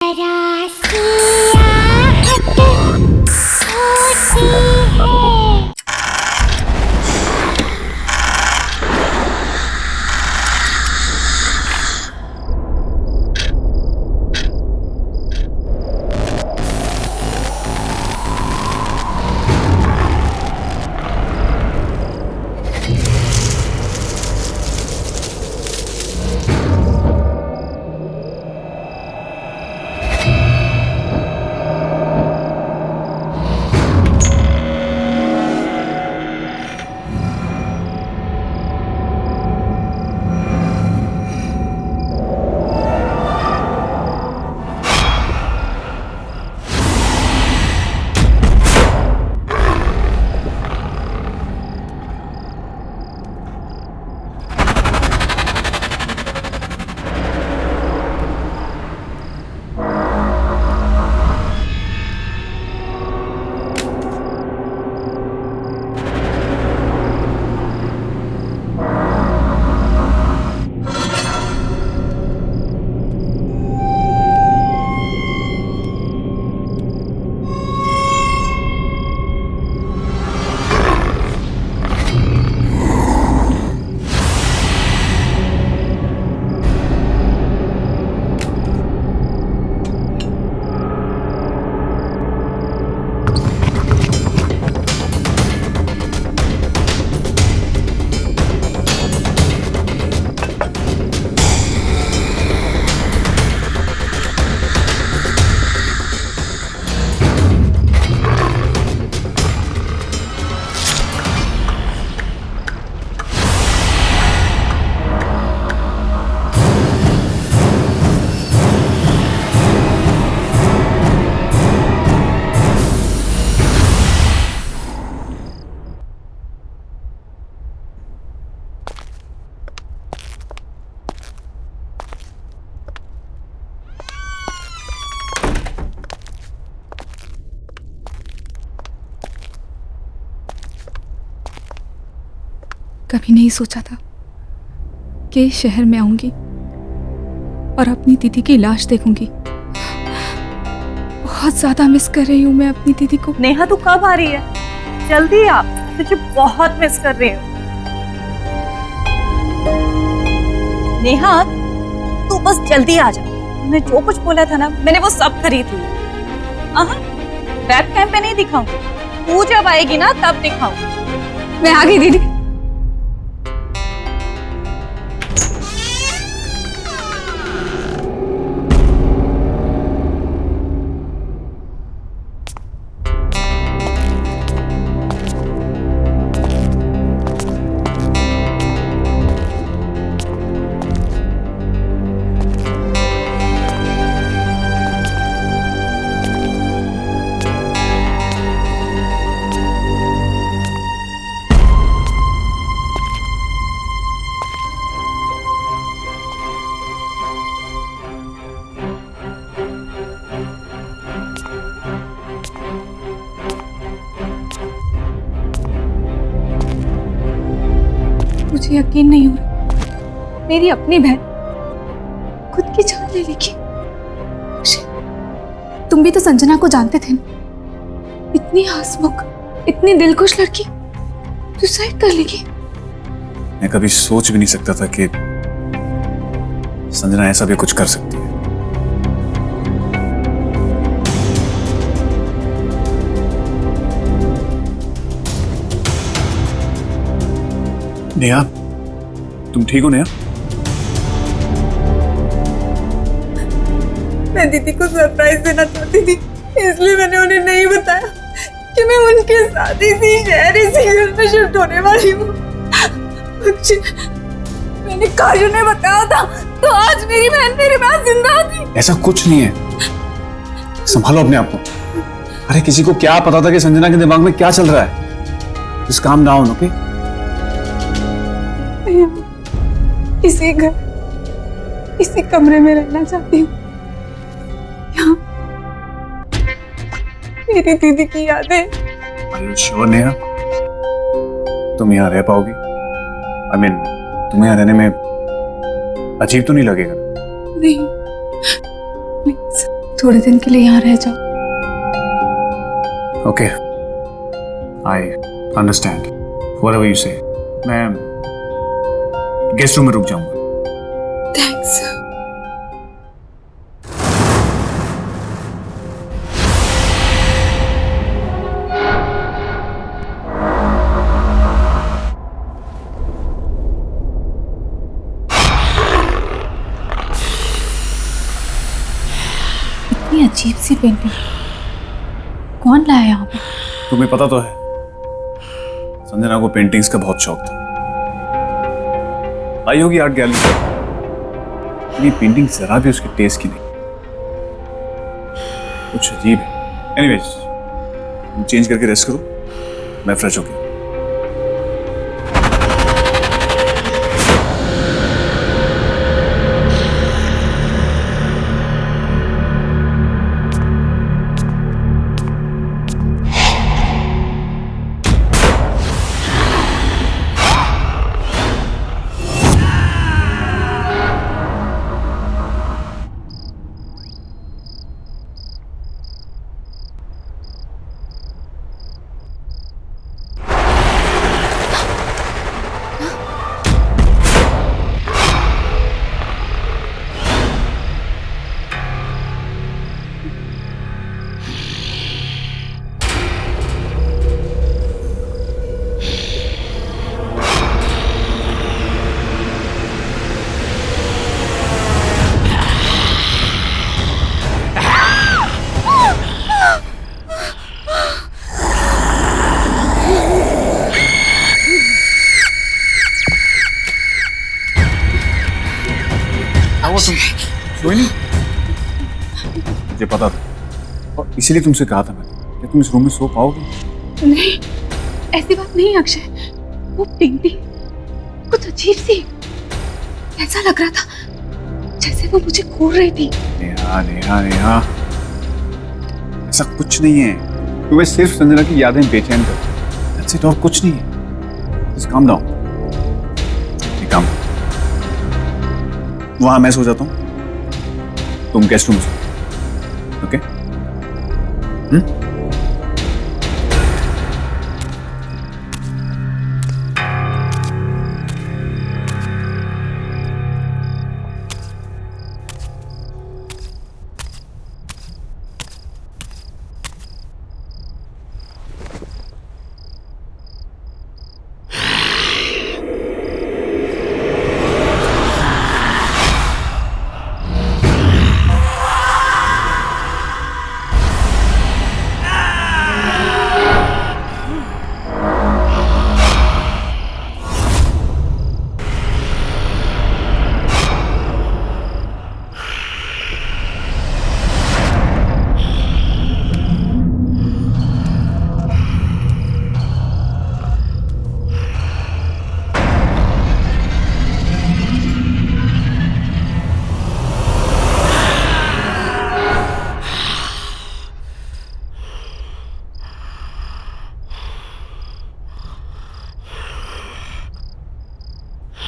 जरा सी आहट होती है। कभी नहीं सोचा था कि इस शहर में आऊंगी और अपनी दीदी की लाश देखूंगी। बहुत ज्यादा मिस कर रही हूँ मैं अपनी दीदी को। नेहा तू कब आ रही है? जल्दी आ, तुझे बहुत मिस कर रही हूँ। नेहा तू बस जल्दी आ जा। मैं जो कुछ बोला था ना मैंने वो सब खरीद लिया। वेब कैम पे नहीं दिखाऊंगी, तू जब आएगी ना तब दिखाऊंगी। मैं आ गई दीदी। मुझे यकीन नहीं हो रहा, मेरी अपनी बहन खुद की जान ले लेगी। तुम भी तो संजना को जानते थे ना, इतनी हंसमुख, इतनी दिलखुश लड़की सुसाइड कर लेगी। मैं कभी सोच भी नहीं सकता था कि संजना ऐसा भी कुछ कर सकती है। नेहा, तुम ठीक हो नेहा? मैं दीदी को सरप्राइज देना चाहती थी, इसलिए मैंने उन्हें नहीं बताया कि मैं उनके साथ इसी शहर इसी घर में शिफ्ट होने वाली हूँ। मैंने काजू ने बताया था तो आज मेरी बहन मेरे पास जिंदा थी। ऐसा कुछ नहीं है, संभालो अपने आप को। अरे किसी को क्या पता था कि संजना के दिमाग में क्या चल रहा है। Just calm down, okay? इसी घर, इसी कमरे में रहना चाहती हूँ। यहाँ मेरी दीदी की यादें। Are you sure Neha? तुम यहाँ रह पाओगी? I mean, तुम्हें यहाँ रहने में अजीब तो नहीं लगेगा? नहीं, प्लीज थोड़े दिन के लिए यहाँ रह जाओ। Okay, I understand whatever you से। मैं गेस्ट रूम में रुक जाऊंगा। थैंक्स। इतनी अजीब सी पेंटिंग कौन लाया यहाँ पे? तुम्हें पता तो है संजना को पेंटिंग्स का बहुत शौक था। आई होगी आर्ट गैलरी, ये पेंटिंग जरा भी उसके टेस्ट की नहीं, कुछ अजीब है। एनीवेज, तुम चेंज करके रेस्ट करो, मैं फ्रेश हो गया। तुम सोई नहीं? मुझे पता था और इसीलिए तुमसे कहा था मैंने कि तुम इस रूम में सो पाओगे। नहीं, ऐसी बात नहीं अक्षय। वो पेंटिंग कुछ अजीब सी, ऐसा लग रहा था जैसे वो मुझे घूर रही थी। नेहा नेहा नेहा, ऐसा कुछ नहीं है। तुम्हें सिर्फ संजना की यादें बेचैन कर, दैट्स इट, और कुछ नहीं है। Just calm down. एक काम, वहां मैं सो जाता हूँ, तुम गेस्ट रूम में सो। ओके?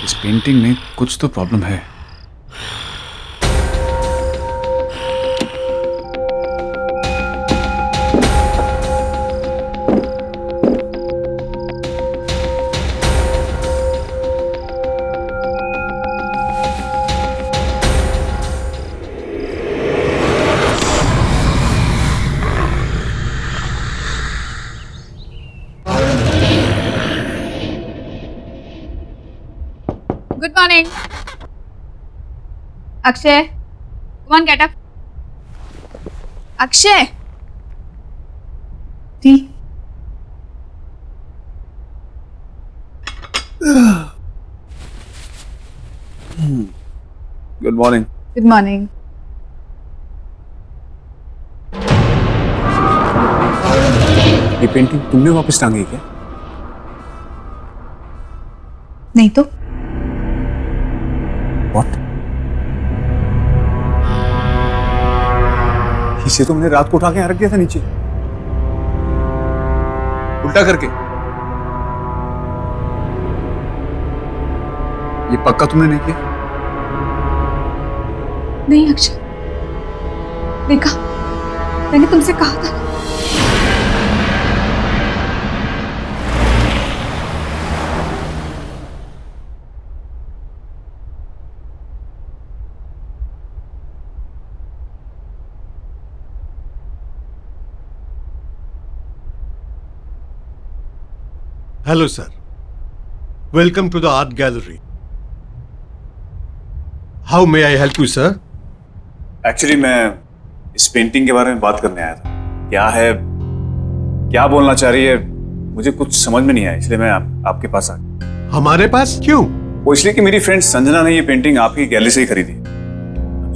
इस पेंटिंग में कुछ तो प्रॉब्लम है। Good morning. Akshay, come on, get up. Akshay. Tea. Good morning. Good morning. ये पेंटिंग तुमने वापस टांगी क्या? नहीं तो What? इसे तो मैंने रात को उठा के यहाँ रख दिया था नीचे, उल्टा करके। ये पक्का तुमने नहीं किया? नहीं अक्षय, देखा, मैंने तुमसे कहा था। Hello, sir. Welcome to the art gallery. How may I help you, sir? Actually मैं इस पेंटिंग के बारे में बात करने आया था। क्या है, क्या बोलना चाह रही है, मुझे कुछ समझ में नहीं आया, इसलिए मैं आपके पास आ गया। हमारे पास क्यों? वो इसलिए कि मेरी फ्रेंड संजना ने ये पेंटिंग आपकी गैलरी से ही खरीदी।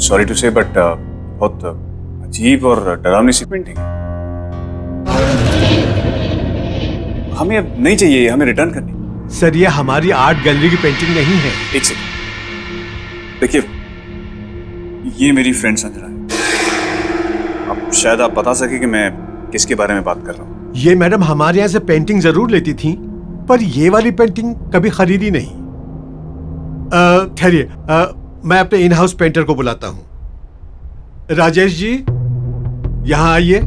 सॉरी टू से, बट बहुत अजीब और डरावनी सी पेंटिंग है। हमें अब नहीं चाहिए, हमें रिटर्न करनी। सर, ये हमारी आर्ट गैलरी की पेंटिंग नहीं है। एक सेकंड, देखिए, ये मेरी फ्रेंड संजना है। अब शायद आप बता सके कि मैं किसके बारे में बात कर रहा हूँ। ये मैडम हमारे यहाँ से पेंटिंग जरूर लेती थी, पर ये वाली पेंटिंग कभी खरीदी नहीं। ठहरिए, मैं अपने इन हाउस पेंटर को बुलाता हूँ। राजेश जी, यहाँ आइए।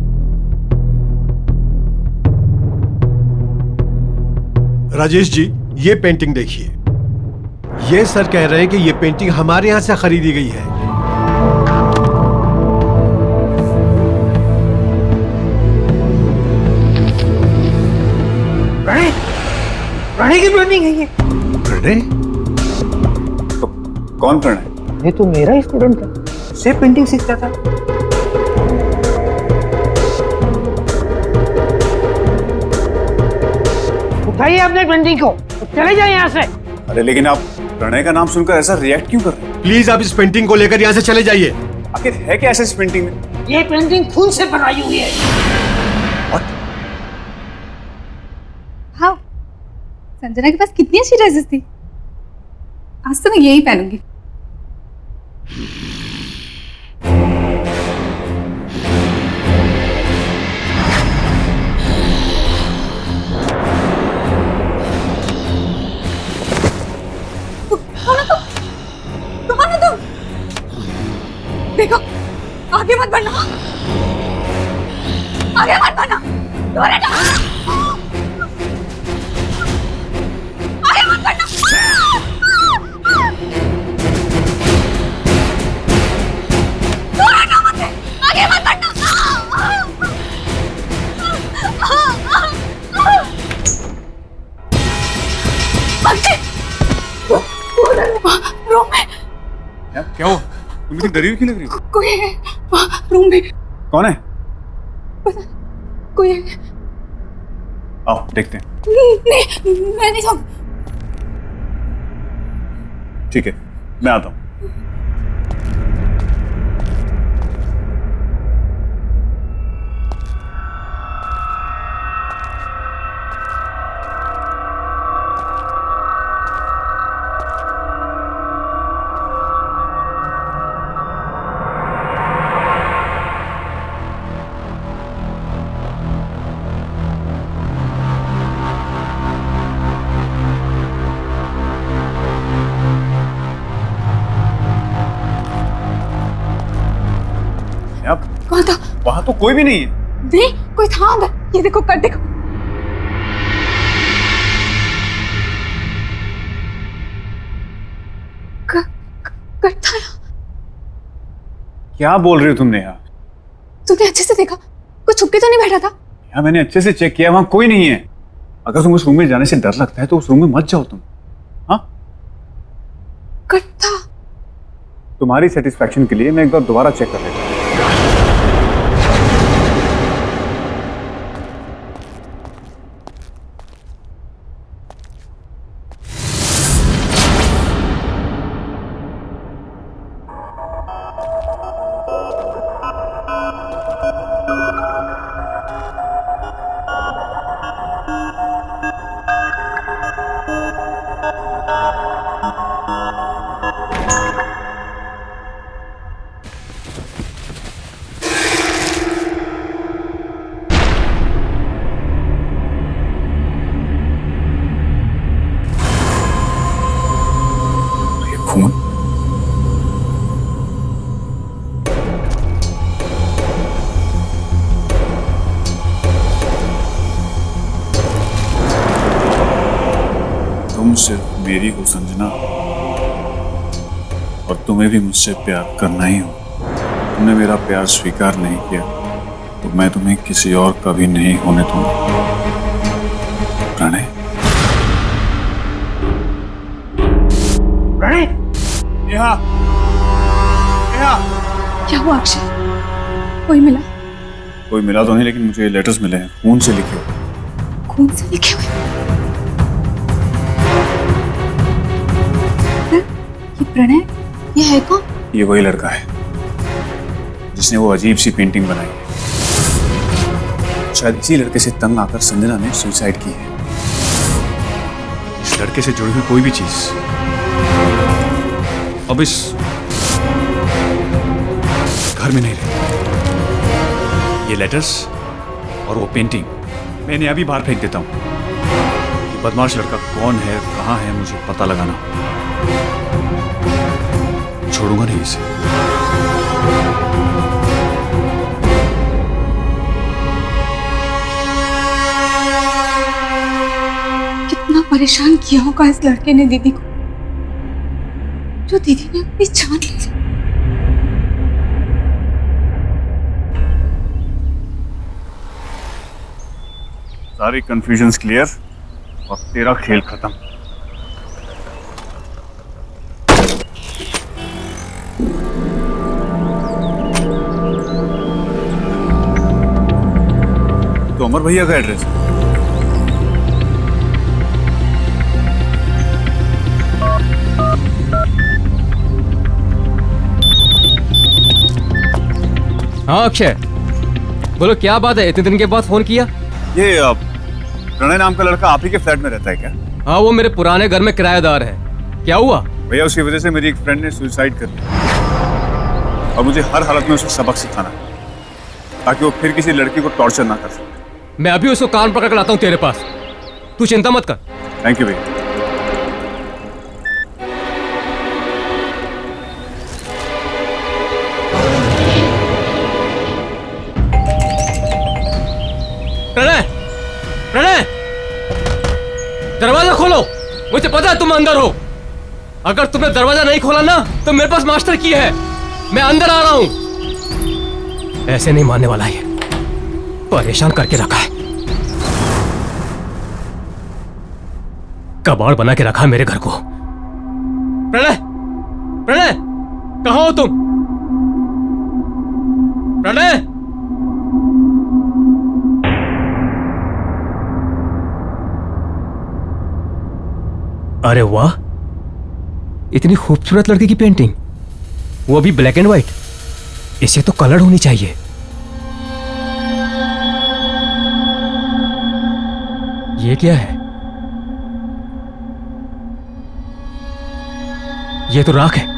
राजेश जी, ये पेंटिंग देखिए। ये सर कह रहे हैं कि ये पेंटिंग हमारे यहाँ से खरीदी गई है। प्रणय की पेंटिंग है ये। प्रणय? तो कौन प्रणय? ये तो मेरा ही स्टूडेंट था, से पेंटिंग सीखता था। उठाइए अपने पेंटिंग को, चले जाए यहाँ से। अरे लेकिन आप प्रणय का नाम सुनकर ऐसा रिएक्ट क्यों कर रहे हैं? प्लीज आप इस पेंटिंग को लेकर यहाँ से चले जाइए। आखिर है क्या ऐसा इस पेंटिंग में? ये पेंटिंग खून से बनाई हुई है। हाँ, संजना के पास कितनी अच्छी ड्रेसेस थी। आज तो मैं यही पहनूंगी। कौन हो तुम? देखो, आगे मत बढ़ना, आगे मत बढ़ना, दूर हटो, आगे मत बढ़ना। दूर हटो मुझसे, आगे मत बढ़ना। रूम में क्या हो? तुम इतनी डरी हुई क्यों लग रही हो? कोई है वहाँ रूम में। कौन है? कोई है। आओ देखते हैं। नहीं, मैं नहीं जाऊँ। ठीक है, मैं आता हूँ। कौन था? वहां तो कोई भी नहीं है। नहीं, कोई था अंदर। ये देखो, कट देखो। कट था यहाँ। क्या बोल रही हो तुमने यार? तुमने अच्छे से देखा? कोई छुप के तो नहीं बैठा था? यार मैंने अच्छे से चेक किया, वहां कोई नहीं है। अगर तुम उस रूम में जाने से डर लगता है तो उस रूम में मत जाओ तुम। हाँ, कट था। तुम्हारी सेटिस्फैक्शन के लिए मैं एक बार दोबारा चेक कर लेता हूँ। सिर्फ मेरी हो संजना, और तुम्हें भी मुझसे प्यार करना ही हो। तुमने मेरा प्यार स्वीकार नहीं किया तो मैं तुम्हें किसी और का भी नहीं होने दूंगा। प्रणय, प्रणय, नेहा, नेहा। क्या हुआ अक्षय? कोई मिला? कोई मिला तो नहीं, लेकिन मुझे ये लेटर्स मिले हैं, खून से लिखे हुए। खून से लिखे हुए? ये प्रणय, ये है कौन? ये वही लड़का है जिसने वो अजीब सी पेंटिंग बनाई है। शायद इसी लड़के से तंग आकर संजना ने सुसाइड की है। इस लड़के से जुड़ी हुई कोई भी चीज अब इस घर में नहीं रही। ये लेटर्स और वो पेंटिंग मैं इन्हें अभी बाहर फेंक देता हूं। ये बदमाश लड़का कौन है, कहां है, मुझे पता लगाना। छोड़ूंगा नहीं इसे। कितना परेशान किया होगा इस लड़के ने दीदी को, जो दीदी ने अपनी जान ले ली। सारी कंफ्यूजन्स क्लियर और तेरा खेल खत्म। तो अमर भैया का एड्रेस है। हाँ अक्षय, बोलो क्या बात है, इतने दिन के बाद फोन किया? ये प्रणय नाम का लड़का आप ही के फ्लैट में रहता है क्या? हाँ, वो मेरे पुराने घर में किराएदार है। क्या हुआ? भैया उसकी वजह से मेरी एक फ्रेंड ने सुसाइड कर लिया और मुझे हर हालत में उसे सबक सिखाना है ताकि वो फिर किसी लड़की को टॉर्चर ना कर सके। मैं अभी उसको कान पकड़ कर लाता हूँ तेरे पास, तू चिंता मत कर। थैंक यू भैया। प्रणय, प्रणय, दरवाजा खोलो, मुझे पता है तुम अंदर हो। अगर तुमने दरवाजा नहीं खोला ना तो मेरे पास मास्टर की है, मैं अंदर आ रहा हूं। ऐसे नहीं मानने वाला ये, परेशान करके रखा है, कबाड़ बना के रखा है मेरे घर को। प्रणय, प्रणय, कहां हो तुम? प्रणय, अरे वाह, इतनी खूबसूरत लड़की की पेंटिंग, वो भी ब्लैक एंड व्हाइट। इसे तो कलर होनी चाहिए। ये क्या है? ये तो राख है।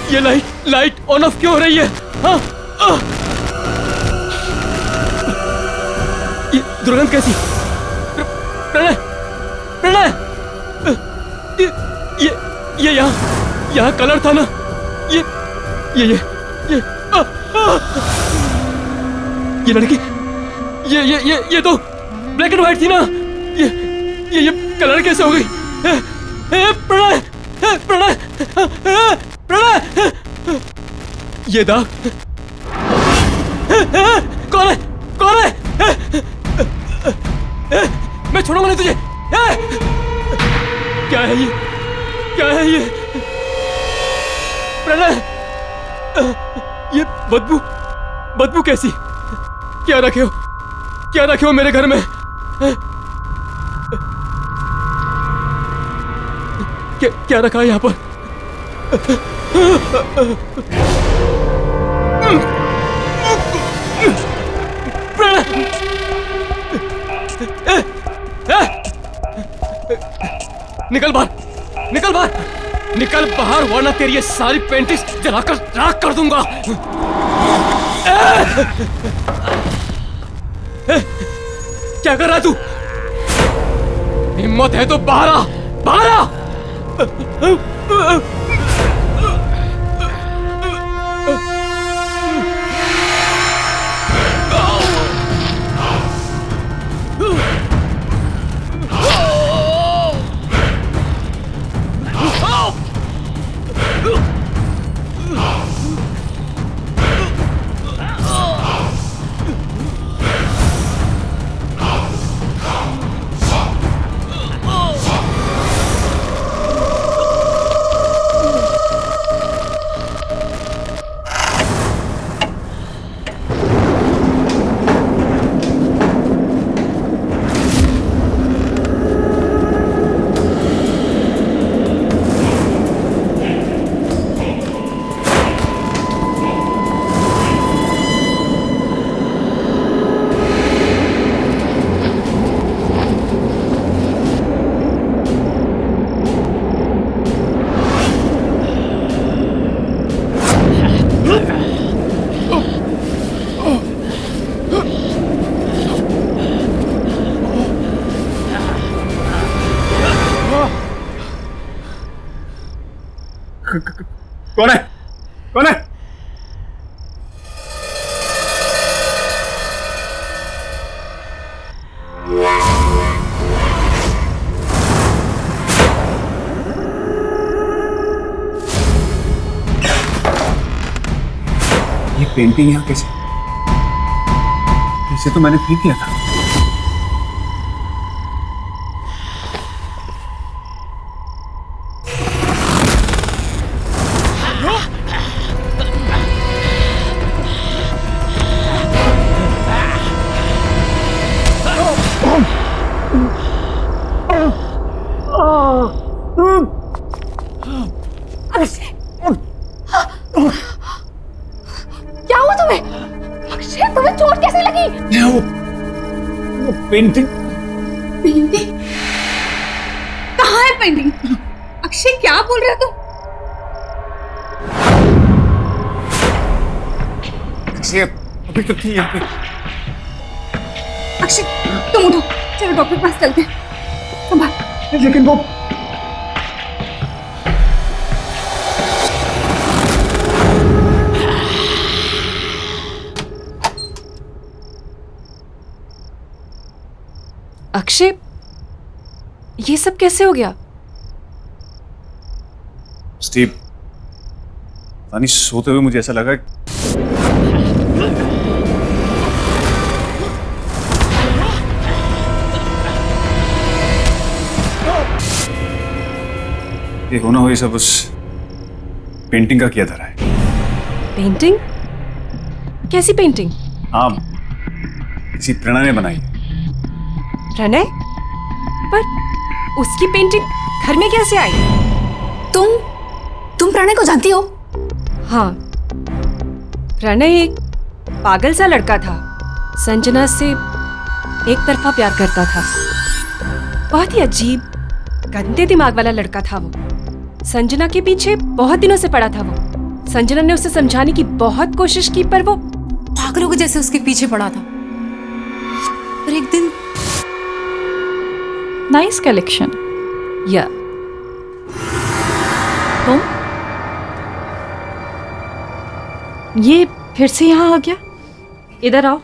ये लाइट ऑन ऑफ क्यों हो रही है? हाँ, ये दुर्गंध कैसी? प्रणय, प्रणय, ये यहाँ कलर था ना? ये लड़की, ये तो ब्लैक एंड व्हाइट थी ना? ये कलर कैसे हो गई? प्रणय, प्रणय, प्रणय, ये दाग कौन है? कौन है? मैं छोड़ूंगा नहीं तुझे। क्या है ये? क्या है ये? प्रणय, ये बदबू कैसी? क्या रखे हो? क्या रखे हो मेरे घर में? क्या रखा है यहाँ पर? निकल बाहर, निकल बाहर, निकल बाहर, वरना तेरी ये सारी पेंटिंग्स जलाकर राख कर दूंगा। क्या कर रहा है तू? हिम्मत है तो बाहर आ, बाहर आ, कौन है? कौन है? ये पेंटिंग यहाँ कैसे? इसे तो मैंने फेंक दिया था। क्या हुआ तुम्हें? अक्षय, तुम्हें चोट कैसे लगी? वो पेंटिंग। पेंटिंग? कहाँ है पेंटिंग? अक्षय, क्या बोल रहे हो तुम? अक्षय अभी तो थी यहाँ पे। अक्षय, तुम उठो, चलो डॉक्टर के पास चलते हैं। संभाल। लेकिन वो अक्षय, ये सब कैसे हो गया? स्टीव, पता नहीं सोते हुए मुझे ऐसा लगा ये होना हो, ये सब उस पेंटिंग का किया धरा है। पेंटिंग? कैसी पेंटिंग? हाँ, किसी प्रेरणा ने बनाई है। प्रणय? पर उसकी पेंटिंग घर में कैसे आई? तुम प्रणय को जानती हो? हाँ, प्रणय एक पागल सा लड़का था। संजना से एक तरफा प्यार करता था। बहुत ही अजीब, गंदे दिमाग वाला लड़का था वो। संजना के पीछे बहुत दिनों से पड़ा था वो। संजना ने उसे समझाने की बहुत कोशिश की, पर वो पागलों के जैसे उसके पीछे पड़ा था। पर एक दिन नाइस कलेक्शन। या तुम ये फिर से यहाँ आ गया? इधर आओ।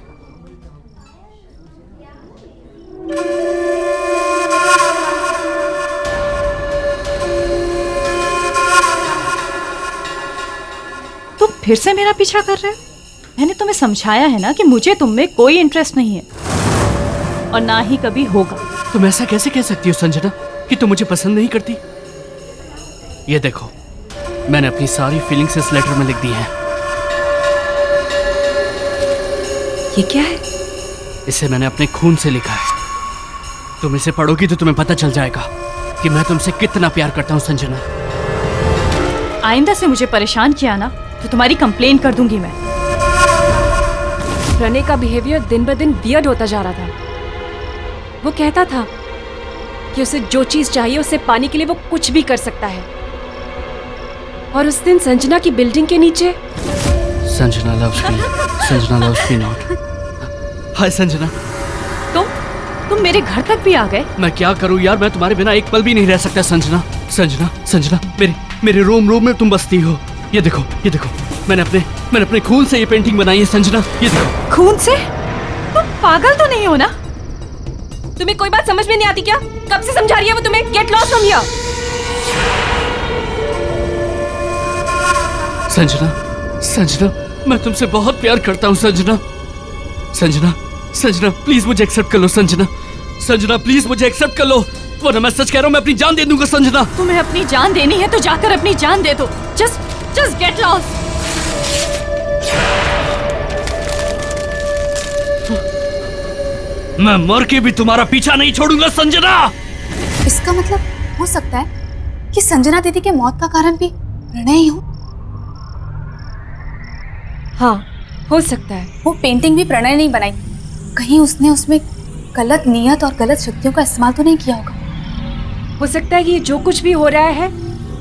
तुम फिर से मेरा पीछा कर रहे हो? मैंने तुम्हें समझाया है ना कि मुझे तुम में कोई इंटरेस्ट नहीं है और ना ही कभी होगा। तुम ऐसा कैसे कह सकती हो संजना कि तुम मुझे पसंद नहीं करती? ये देखो, मैंने अपनी सारी फीलिंग्स इस लेटर में लिख दी हैं। ये क्या है? इसे मैंने अपने खून से लिखा है। तुम इसे पढ़ोगी तो तुम्हें पता चल जाएगा कि मैं तुमसे कितना प्यार करता हूँ संजना। आइंदा से मुझे परेशान किया ना तो तुम्हारी कंप्लेन कर दूंगी मैं। प्रणय का बिहेवियर दिन ब दिन वियर्ड होता जा रहा था। वो कहता था कि उसे जो चीज चाहिए उसे पाने के लिए वो कुछ भी कर सकता है। और उस दिन संजना की बिल्डिंग के नीचे Sanjana loves me, Sanjana loves me not. Hi Sanjana. तुम मेरे घर तक भी आ गए? मैं क्या करूं यार, मैं तुम्हारे बिना एक पल भी नहीं रह सकता संजना। संजना संजना मेरे रोम में तुम बसती हो। ये देखो मैंने अपने खून से ये पेंटिंग बनाई है संजना, ये देखो। खून से? तुम पागल तो नहीं हो ना? तुम्हें कोई बात समझ में नहीं आती क्या? कब से समझा रही है वो तुम्हें? Get lost from here. Sanjana मैं तुमसे बहुत प्यार करता हूँ संजना प्लीज मुझे एक्सेप्ट कर लो संजना प्लीज मुझे एक्सेप्ट कर लो, वरना मैं सच कह रहा हूँ, मैं अपनी जान दे दूंगा संजना। तुम्हें अपनी जान देनी है तो जाकर अपनी जान दे दो। Just get lost. मैं मर के भी तुम्हारा पीछा नहीं छोड़ूंगा संजना। इसका मतलब हो सकता है कि संजना दीदी के मौत का कारण भी प्रणय ही हो। हाँ, हो सकता है। वो पेंटिंग भी प्रणय नहीं बनाई, कहीं उसने उसमें गलत नियत और गलत शक्तियों का इस्तेमाल तो नहीं किया होगा। हो सकता है कि जो कुछ भी हो रहा है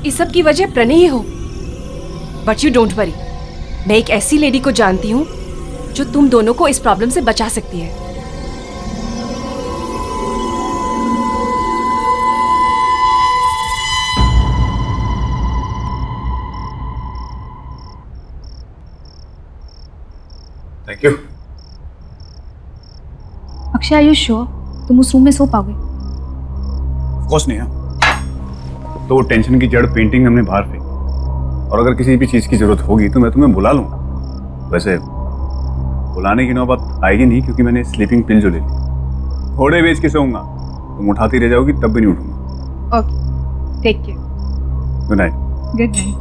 इस सब की वजह प्रणय ही हो। बट यू डोंट वरी, मैं एक ऐसी लेडी को जानती हूँ जो तुम दोनों को इस प्रॉब्लम से बचा सकती है। Thank you. Akshay, are you sure तुम उस रूम में सो पाओगे? ऑफ कोर्स नहीं। तो वो टेंशन की जड़ पेंटिंग हमने बाहर फेंकी, और अगर किसी भी चीज़ की जरूरत होगी तो मैं तुम्हें बुला लूँगा। वैसे बुलाने की नौबत आएगी नहीं, क्योंकि मैंने स्लीपिंग पिल जो ले ली, थोड़े बेच के सोऊंगा, तुम उठाती रह जाओगी तब भी नहीं उठूंगा। Okay, take care. Good night. Good night.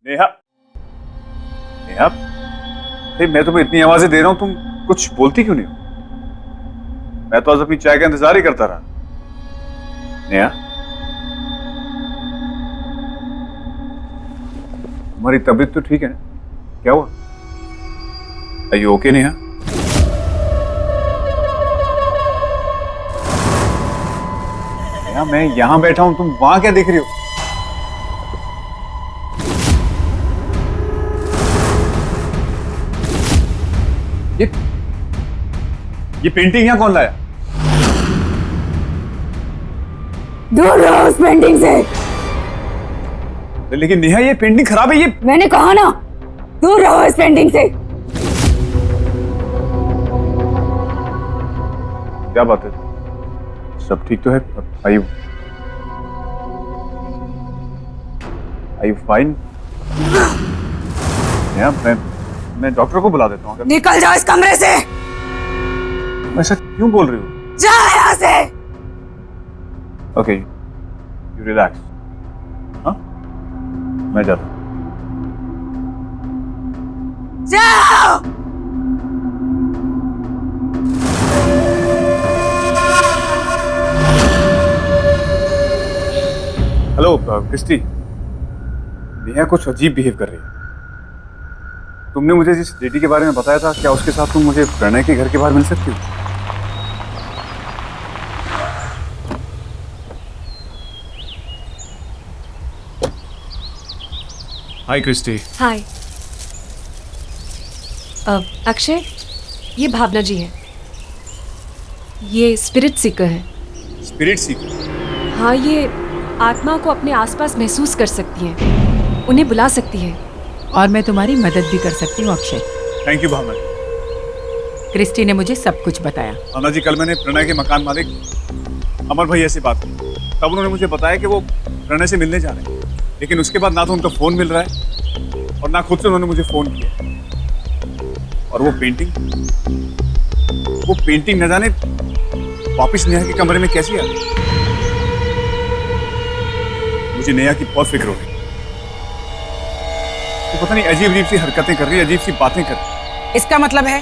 Neha, Neha, मैं तुम्हें इतनी आवाजें दे रहा हूं, तुम कुछ बोलती क्यों नहीं हो? मैं तो आज अपनी चाय का इंतजार ही करता रहा। नेहा, तुम्हारी तबीयत तो ठीक है ना? क्या हुआ? Are you okay Neha? Neha, मैं यहां बैठा हूं, तुम वहां क्या देख रही हो? ये पेंटिंग यहां कौन लाया? दूर रहो उस पेंटिंग से। लेकिन नेहा ये पेंटिंग खराब है, ये मैंने कहा ना, दूर रहो इस पेंटिंग से। क्या बात है, सब ठीक तो है? Are you fine? मैं डॉक्टर को बुला देता हूँ। अगर निकल जाओ इस कमरे से। ऐसा क्यों बोल रही हो? जाओ यहाँ से। Okay, you relax. हाँ, मैं जाता हूँ। जाओ। हेलो क्रिस्टी, नेहा कुछ अजीब बिहेव कर रही है। तुमने मुझे जिस लेडी के बारे में बताया था, क्या उसके साथ तुम मुझे प्रणय के घर के बाहर मिल सकती हो? हाय क्रिस्टी। हाय। अक्षय, ये भावना जी है। ये स्पिरिट सीकर है। स्पिरिट सीकर? हाँ, ये आत्मा को अपने आसपास महसूस कर सकती हैं, उन्हें बुला सकती है। और मैं तुम्हारी मदद भी कर सकती हूँ Akshay. Thank you Bhavna. Christy ने मुझे सब कुछ बताया। भावना जी, कल मैंने प्रणय के मकान मालिक अमर भैया से बात की, तब उन्होंने मुझे बताया कि वो प्रणय से मिलने जा रहे हैं, लेकिन उसके बाद ना तो उनका फोन मिल रहा है और ना खुद से उन्होंने मुझे फोन किया। और वो पेंटिंग न जाने वापिस नेहा के कमरे में कैसी आ गई। मुझे नेहा की बहुत फिक्र हो रही है। तो पता नहीं अजीब सी हरकतें कर रही है, अजीब सी बातें कर रही है। इसका मतलब है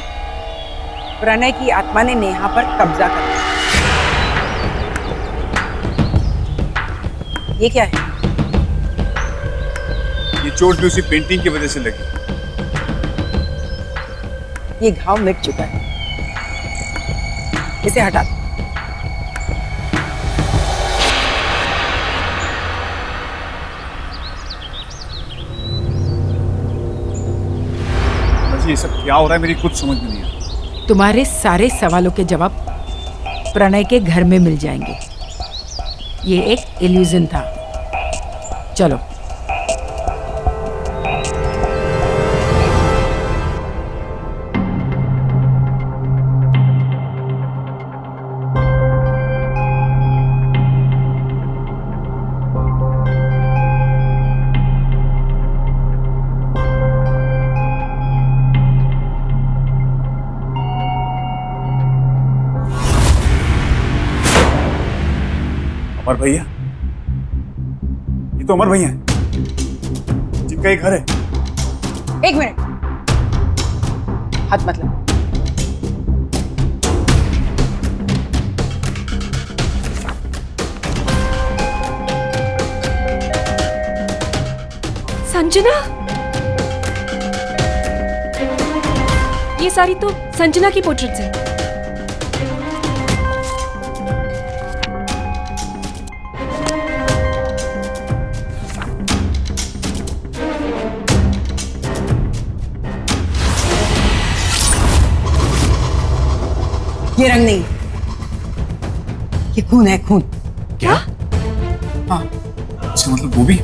प्रणय की आत्मा ने नेहा पर कब्जा कर लिया। ये क्या है? ये चोट भी उसी पेंटिंग की वजह से लगी। ये घाव मिट चुका है, इसे हटा दो। ये सब क्या हो रहा है, मेरी कुछ समझ में नहीं आ रहा। तुम्हारे सारे सवालों के जवाब प्रणय के घर में मिल जाएंगे। ये एक इल्यूजन था। चलो। अमर भैया, ये तो अमर भैया हैं, जिनका ये घर है। एक मिनट, हाथ मत लगा। संजना, ये सारी तो संजना की पोर्ट्रेट्स है। ये रंग नहीं, ये खून है, खून। क्या? हाँ। अच्छा, मतलब वो भी?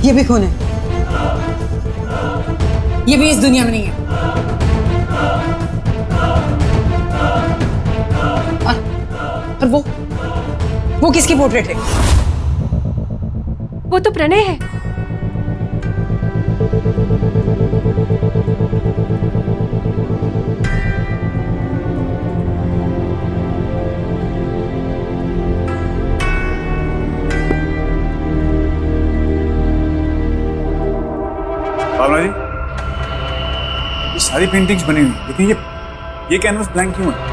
ये भी खून है। ये भी इस दुनिया में नहीं है। और वो किसकी पोर्ट्रेट है? वो तो प्रणय है। भावना जी, ये सारी पेंटिंग्स बनी हुई, लेकिन ये कैनवस ब्लैंक क्यों है?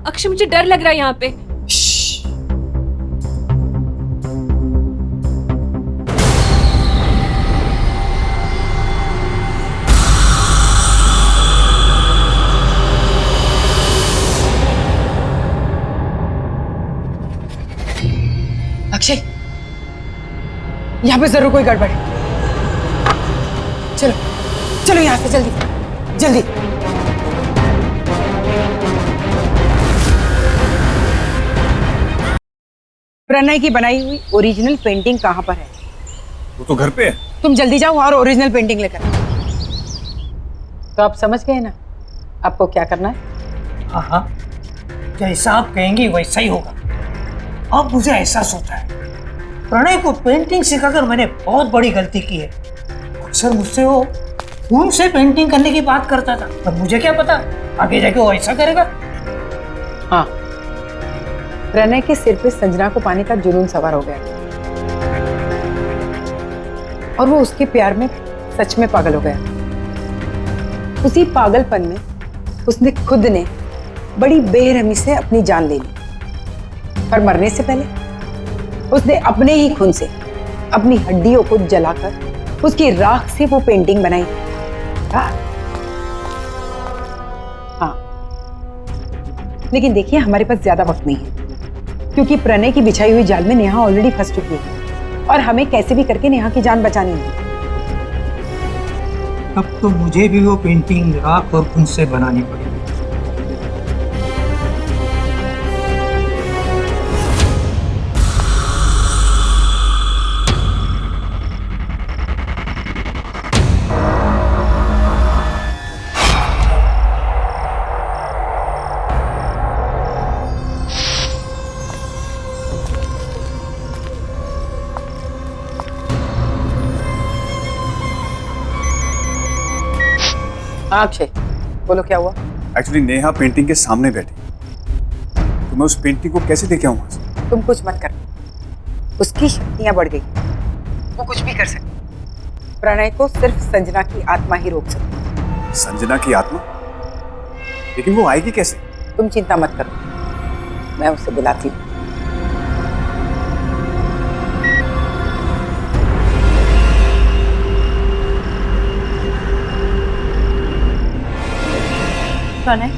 अक्षय, मुझे डर लग रहा है यहाँ पे। यहाँ पे जरूर कोई गड़बड़ है। चलो चलो यहाँ से जल्दी जल्दी। प्रणय की बनाई हुई ओरिजिनल पेंटिंग कहाँ पर है? वो तो घर पे है। तुम जल्दी जाओ और ओरिजिनल पेंटिंग लेकर आओ। तो आप समझ गए ना आपको क्या करना है? हाँ हाँ, जैसा आप कहेंगी वैसा ही होगा। अब मुझे एहसास होता है प्रणय को पेंटिंग सिखाकर मैंने बहुत बड़ी गलती की है। अक्सर मुझसे वो खून से पेंटिंग करने की बात करता था, अब मुझे क्या पता आगे जाके वो ऐसा करेगा। हाँ, प्रणय के सिर पे संजना को पाने का जुनून सवार हो गया और वो उसके प्यार में सच में पागल हो गया। उसी पागलपन में उसने खुद ने बड़ी बेरहमी से अपनी जान ले ली और मरने से पहले उसने अपने ही खून से अपनी हड्डियों को जलाकर उसकी राख से वो पेंटिंग बनाई। हाँ, लेकिन देखिए हमारे पास ज्यादा वक्त नहीं है क्योंकि प्रणय की बिछाई हुई जाल में नेहा ऑलरेडी फंस चुकी है और हमें कैसे भी करके नेहा की जान बचानी है। अब तो मुझे भी वो पेंटिंग राख और खून से बनानी पड़ेगी। हाँ अक्षय, बोलो क्या हुआ? एक्चुअली नेहा पेंटिंग के सामने बैठी, तो मैं उस पेंटिंग को कैसे लेके आऊँ वहां से? तुम कुछ मत कर, उसकी शक्तियां बढ़ गई, वो कुछ भी कर सकती। प्रणय को सिर्फ संजना की आत्मा ही रोक सकती। संजना की आत्मा? लेकिन वो आएगी कैसे? तुम चिंता मत करो, मैं उसे बुलाती हूँ। प्रणय,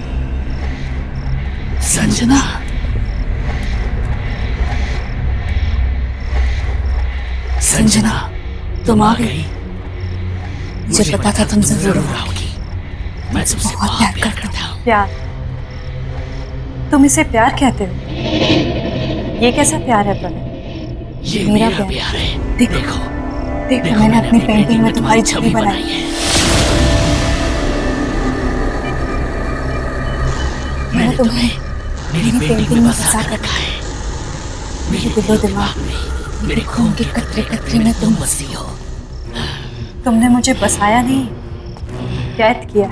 संजना, संजना, तुम आ गई। मुझे पता था तुम जरूर आओगी। मैं तुमसे बहुत प्यार करता हूँ। प्यार? तुम इसे प्यार कहते हो? ये कैसा प्यार है प्रणय? ये मेरा प्यार है। देखो, देखो मैंने अपनी पेंटिंग में तुम्हारी छवि बनाई है। मैंने तुम्हें मेरी पेंटिंग में बसा रखा है। मेरे दिलो दिमाग में, मेरे खून के कतरे कतरे में तुम बसी हो। तुमने मुझे बसाया नहीं, कैद किया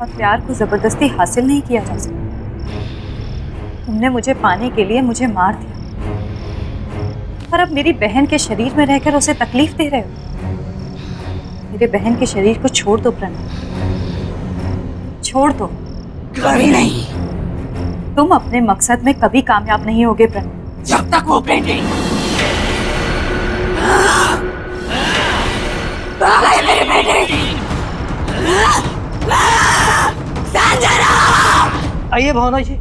और प्यार को जबरदस्ती हासिल नहीं किया जा सकता। तुमने मुझे पाने के लिए मुझे मार दिया और अब मेरी बहन के शरीर में रहकर उसे तकलीफ दे रहे हो। मेरे बहन के शरीर को छोड़ दो प्रणय, छोड़ दो। कभी नहीं। तुम अपने मकसद में कभी कामयाब नहीं होगे प्रणय, जब तक वो पेंटिंग आइए भावना जी,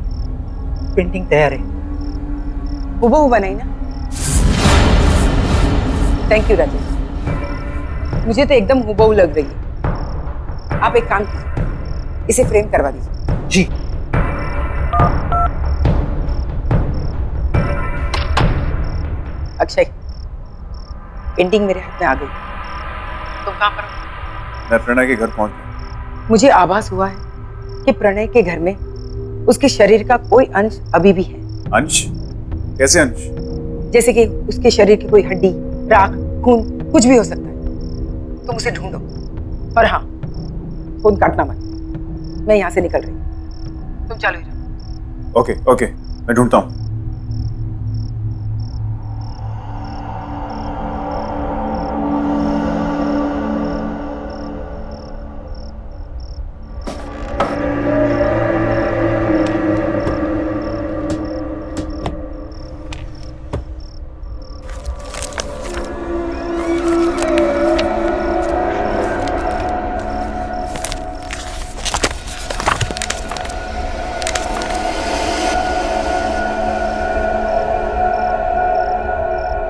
पेंटिंग तैयार है। हुबहू बनाई ना? थैंक यू राजेश, मुझे तो एकदम हुबहू लग रही है। आप एक काम कीजिए, इसे फ्रेम करवा दीजिए। जी। अक्षय, पेंटिंग मेरे हाथ में आ गई। तुम कहाँ पर हो? मैं प्रणय के घर पहुंच गया। मुझे आभास हुआ है कि प्रणय के घर में उसके शरीर का कोई अंश अभी भी है। अंश? कैसे अंश? जैसे कि उसके शरीर की कोई हड्डी, राख, खून, कुछ भी हो सकता है। तुम उसे ढूंढो और हाँ, फोन काटना मत। मैं यहाँ से निकल रही हूँ, तुम चालू ही रहो। ओके ओके, मैं ढूंढता हूँ।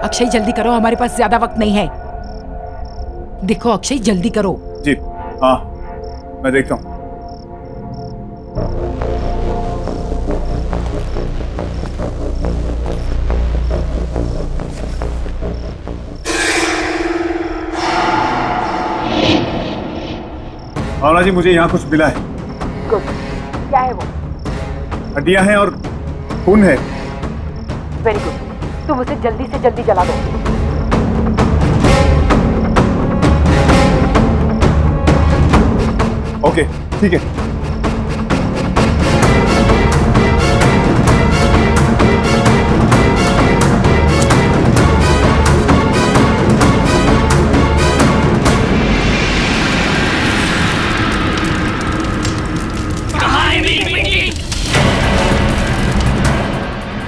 अक्षय जल्दी करो, हमारे पास ज्यादा वक्त नहीं है। देखो अक्षय जल्दी करो। जी हाँ, मैं देखता हूँ। भावना जी, मुझे यहाँ कुछ मिला है। गुड। क्या है वो? हड्डियां हैं और खून है। वेरी गुड, तुम उसे जल्दी से जल्दी जला दो। ओके ठीक है।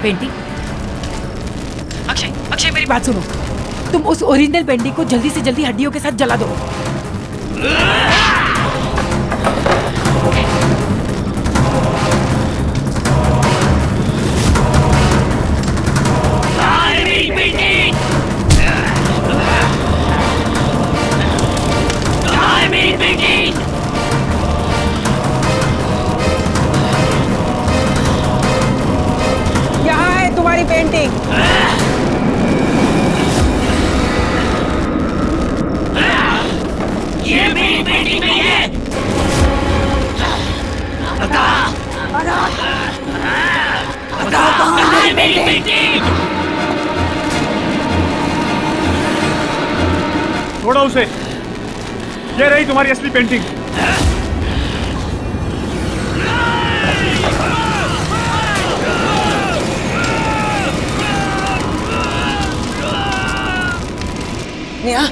पेंटिंग? अक्षय, अक्षय मेरी बात सुनो, तुम उस ओरिजिनल पेंटिंग को जल्दी से जल्दी हड्डियों के साथ जला दो। यहाँ है तुम्हारी पेंटिंग। ये मेरी बेटी नहीं है। बता कहाँ है मेरी बेटी? छोड़ो उसे, ये रही तुम्हारी असली पेंटिंग। नेहा